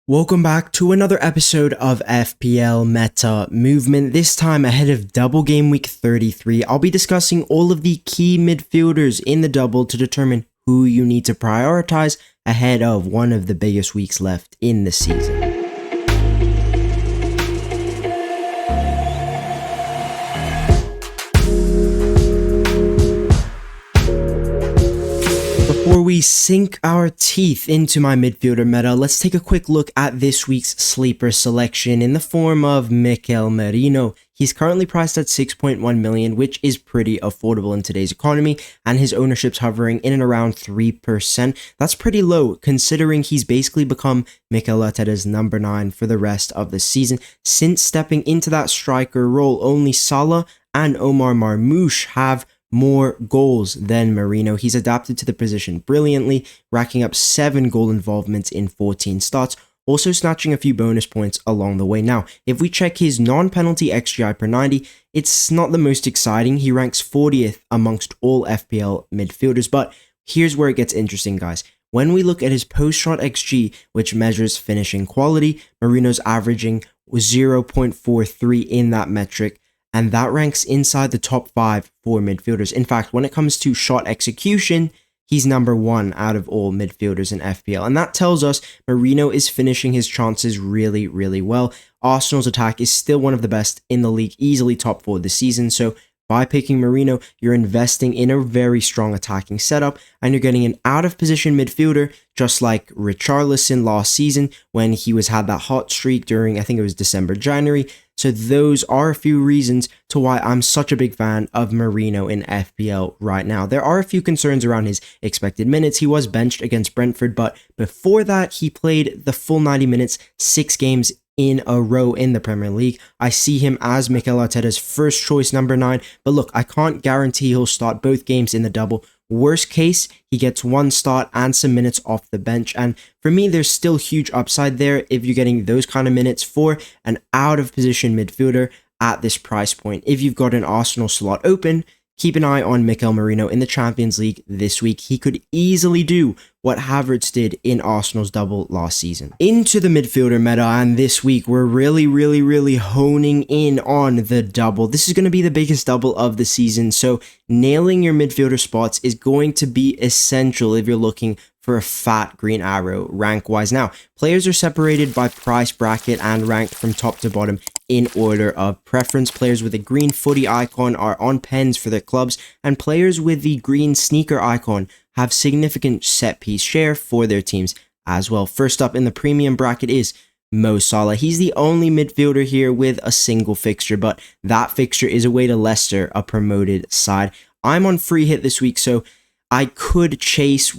Welcome back to another episode of FPL Meta Movement. This time ahead of double game week 33, I'll be discussing all of the key midfielders in the double to determine who you need to prioritize ahead of one of the biggest weeks left in the season. Before we sink our teeth into my midfielder meta, let's take a quick look at this week's sleeper selection in the form of Mikel Merino. He's currently priced at 6.1 million, which is pretty affordable in today's economy, and his ownership's hovering in and around 3%. That's pretty low, considering he's basically become Mikel Arteta's number 9 for the rest of the season. Since stepping into that striker role, only Salah and Omar Marmoush have more goals than Merino. He's adapted to the position brilliantly, racking up 7 goal involvements in 14 starts, also snatching a few bonus points along the way. Now, if we check his non-penalty XGI per 90, it's not the most exciting. He ranks 40th amongst all FPL midfielders, but here's where it gets interesting, guys. When we look at his post-shot XG, which measures finishing quality, Merino's averaging 0.43 in that metric, and that ranks inside the top 5 for midfielders. In fact, when it comes to shot execution, he's number 1 out of all midfielders in FPL. And that tells us Merino is finishing his chances really, really well. Arsenal's attack is still one of the best in the league, easily top 4 this season. So by picking Merino, you're investing in a very strong attacking setup, and you're getting an out-of-position midfielder, just like Richarlison last season when he had that hot streak during, I think it was December, January. So those are a few reasons to why I'm such a big fan of Merino in FPL right now. There are a few concerns around his expected minutes. He was benched against Brentford, but before that, he played the full 90 minutes, 6 games in a row in the Premier League. I see him as Mikel Arteta's first choice number 9, but look, I can't guarantee he'll start both games in the double. Worst case, he gets 1 start and some minutes off the bench, and for me, there's still huge upside there if you're getting those kind of minutes for an out-of-position midfielder at this price point. If you've got an Arsenal slot open, keep an eye on Mikel Merino in the Champions League this week. He could easily do what Havertz did in Arsenal's double last season. Into the midfielder meta, and this week we're really honing in on the double. This is going to be the biggest double of the season, so nailing your midfielder spots is going to be essential if you're looking for a fat green arrow rank-wise. Now, players are separated by price bracket and ranked from top to bottom in order of preference. Players with a green footy icon are on pens for their clubs, and players with the green sneaker icon have significant set piece share for their teams as well. First up in the premium bracket is Mo Salah. He's the only midfielder here with a single fixture, but that fixture is away to Leicester, a promoted side. I'm on free hit this week, so I could chase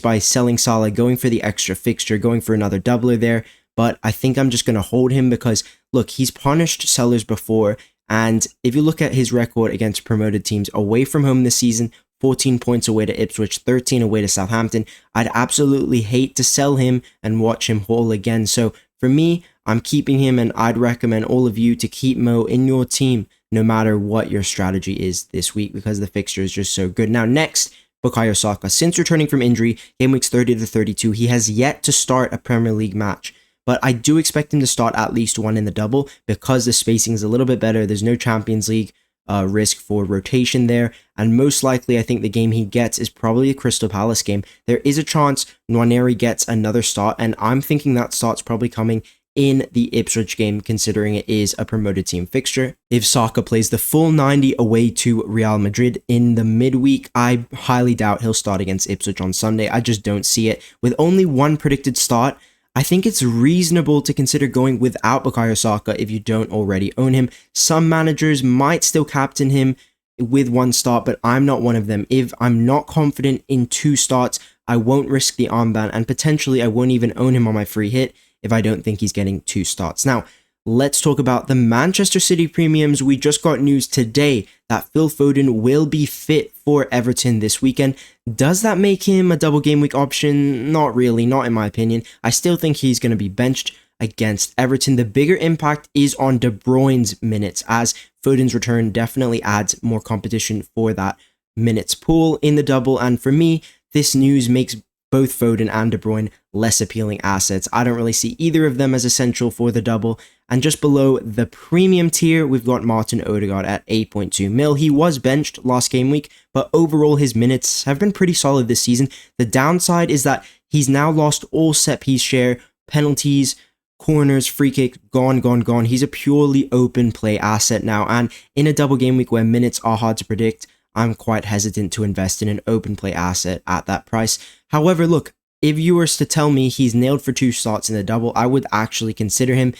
by selling Salah, going for the extra fixture, going for another doubler there, but I think I'm just going to hold him because, look, he's punished sellers before, and if you look at his record against promoted teams away from home this season, 14 points away to Ipswich, 13 away to Southampton, I'd absolutely hate to sell him and watch him haul again. So for me, I'm keeping him, and I'd recommend all of you to keep Mo in your team no matter what your strategy is this week because the fixture is just so good. Now, next, Bukayo Saka. Since returning from injury, game weeks 30 to 32, he has yet to start a Premier League match. But I do expect him to start at least 1 in the double because the spacing is a little bit better. There's no Champions League risk for rotation there. And most likely, I think the game he gets is probably a Crystal Palace game. There is a chance Nwaneri gets another start, and I'm thinking that start's probably coming in the Ipswich game, considering it is a promoted team fixture. If Saka plays the full 90 away to Real Madrid in the midweek, I highly doubt he'll start against Ipswich on Sunday. I just don't see it. With only 1 predicted start, I think it's reasonable to consider going without Bukayo Saka if you don't already own him. Some managers might still captain him with 1 start, but I'm not one of them. If I'm not confident in 2 starts, I won't risk the armband, and potentially I won't even own him on my free hit if I don't think he's getting 2 starts. Now, let's talk about the Manchester City premiums. We just got news today that Phil Foden will be fit for Everton this weekend. Does that make him a double game week option? Not really, not in my opinion. I still think he's going to be benched against Everton. The bigger impact is on De Bruyne's minutes, as Foden's return definitely adds more competition for that minutes pool in the double. And for me, this news makes both Foden and De Bruyne less appealing assets. I don't really see either of them as essential for the double. And just below the premium tier, we've got Martin Odegaard at 8.2 mil. He was benched last game week, but overall his minutes have been pretty solid this season. The downside is that he's now lost all set piece share, penalties, corners, free kick, gone. He's a purely open play asset now. And in a double game week where minutes are hard to predict, I'm quite hesitant to invest in an open play asset at that price. However, look, if you were to tell me he's nailed for 2 starts in the double, I would actually consider him.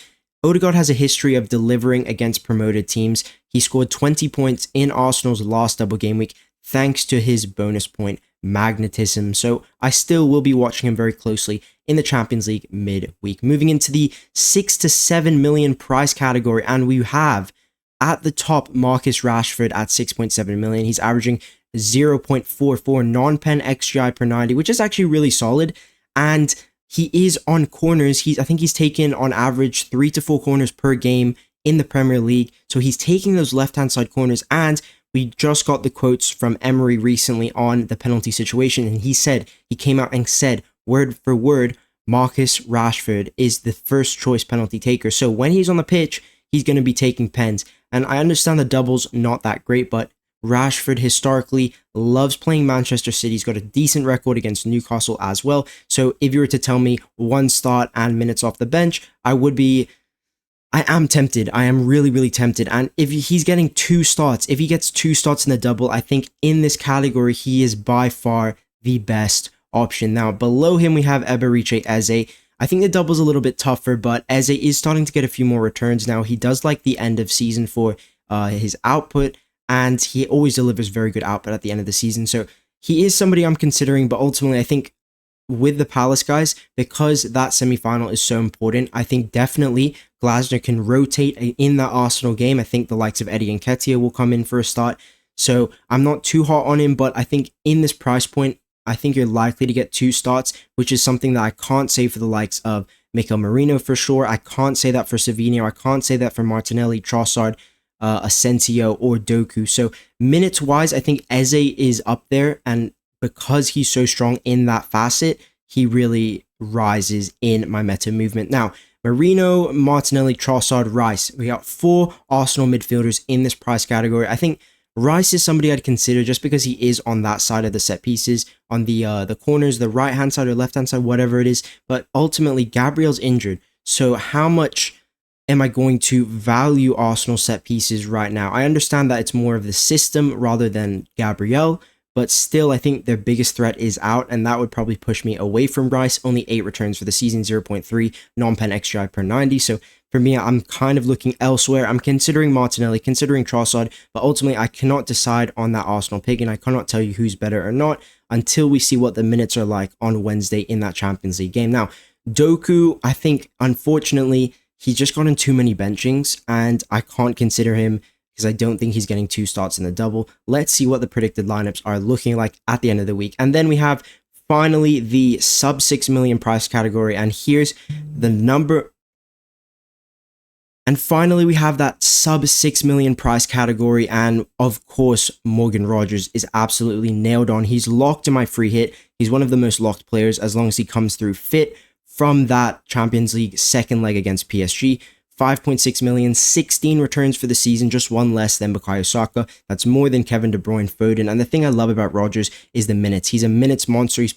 Odegaard has a history of delivering against promoted teams. He scored 20 points in Arsenal's last double game week thanks to his bonus point magnetism. So I still will be watching him very closely in the Champions League midweek. Moving into the 6 to 7 million price category, and we have at the top Marcus Rashford at 6.7 million. He's averaging 0.44 non-pen XGI per 90, which is actually really solid. And he is on corners. I think he's taken on average 3 to 4 corners per game in the Premier League. So he's taking those left-hand side corners. And we just got the quotes from Emery recently on the penalty situation. And he came out and said, word for word, Marcus Rashford is the first choice penalty taker. So when he's on the pitch, he's going to be taking pens. And I understand the double's not that great, but Rashford historically loves playing Manchester City. He's got a decent record against Newcastle as well. So if you were to tell me 1 start and minutes off the bench, I am tempted. I am really tempted. And if he's getting 2 starts, if he gets 2 starts in the double, I think in this category, he is by far the best option. Now, below him, we have Eberiche Eze. I think the double's a little bit tougher, but Eze is starting to get a few more returns now. He does like the end of season for his output, and he always delivers very good output at the end of the season. So he is somebody I'm considering, but ultimately I think with the Palace guys, because that semi-final is so important, I think definitely Glasner can rotate in that Arsenal game. I think the likes of Eddie Nketiah will come in for a start. So I'm not too hot on him, but I think in this price point, I think you're likely to get 2 starts, which is something that I can't say for the likes of Mikel Merino for sure. I can't say that for Savinho. I can't say that for Martinelli, Trossard, Asensio, or Doku. So minutes-wise, I think Eze is up there, and because he's so strong in that facet, he really rises in my meta movement. Now, Merino, Martinelli, Trossard, Rice. We got 4 Arsenal midfielders in this price category. I think Rice is somebody I'd consider just because he is on that side of the set pieces, on the corners, the right-hand side or left-hand side, whatever it is. But ultimately, Gabriel's injured. So how much am I going to value Arsenal set pieces right now? I understand that it's more of the system rather than Gabriel, but still, I think their biggest threat is out, and that would probably push me away from Rice. Only 8 returns for the season, 0.3 non-pen XGI per 90. So for me, I'm kind of looking elsewhere. I'm considering Martinelli, considering Trossard, but ultimately I cannot decide on that Arsenal pick, and I cannot tell you who's better or not until we see what the minutes are like on Wednesday in that Champions League game. Now, Doku, I think, unfortunately, he's just gotten too many benchings, and I can't consider him because I don't think he's getting 2 starts in the double. Let's see what the predicted lineups are looking like at the end of the week. And then we have finally the sub 6 million price category, and here's the number. And finally, we have that sub 6 million price category, and of course, Morgan Rogers is absolutely nailed on. He's locked in my free hit. He's one of the most locked players as long as he comes through fit from that Champions League second leg against PSG. 5.6 million, 16 returns for the season, just 1 less than Bukayo Saka. That's more than Kevin De Bruyne, Foden. And the thing I love about Rodgers is the minutes. He's a minutes monster. He's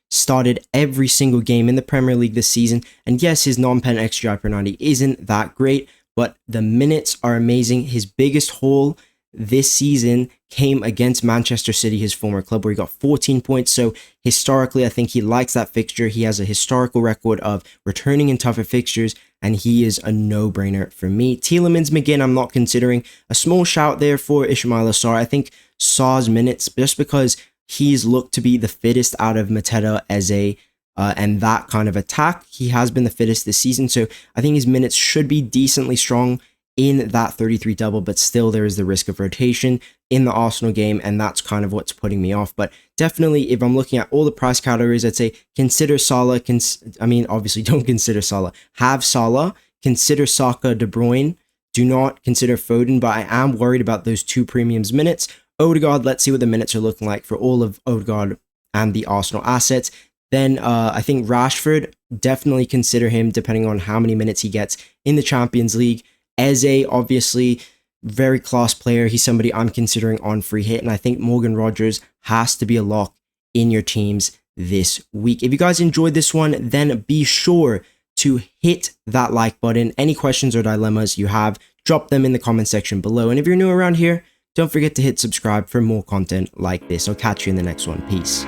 started every single game in the Premier League this season. And yes, his non-pen XGI per 90 isn't that great, but the minutes are amazing. His biggest haul this season came against Manchester City, his former club, where he got 14 points. So historically, I think he likes that fixture. He has a historical record of returning in tougher fixtures, and he is a no-brainer for me. Tielemans, McGinn, I'm not considering. A small shout there for Ismaila Sarr. I think Sarr's minutes, just because he's looked to be the fittest out of Mateta, Eze, and that kind of attack. He has been the fittest this season, so I think his minutes should be decently strong in that 33 double, but still there is the risk of rotation in the Arsenal game, and that's kind of what's putting me off. But definitely, if I'm looking at all the price categories, I'd say consider Salah. Obviously don't consider Salah. Have Salah. Consider Saka, De Bruyne. Do not consider Foden, but I am worried about those 2 premiums minutes. Odegaard, let's see what the minutes are looking like for all of Odegaard and the Arsenal assets. Then I think Rashford, definitely consider him depending on how many minutes he gets in the Champions League. Eze, obviously, very class player. He's somebody I'm considering on free hit. And I think Morgan Rogers has to be a lock in your teams this week. If you guys enjoyed this one, then be sure to hit that like button. Any questions or dilemmas you have, drop them in the comment section below. And if you're new around here, don't forget to hit subscribe for more content like this. I'll catch you in the next one. Peace.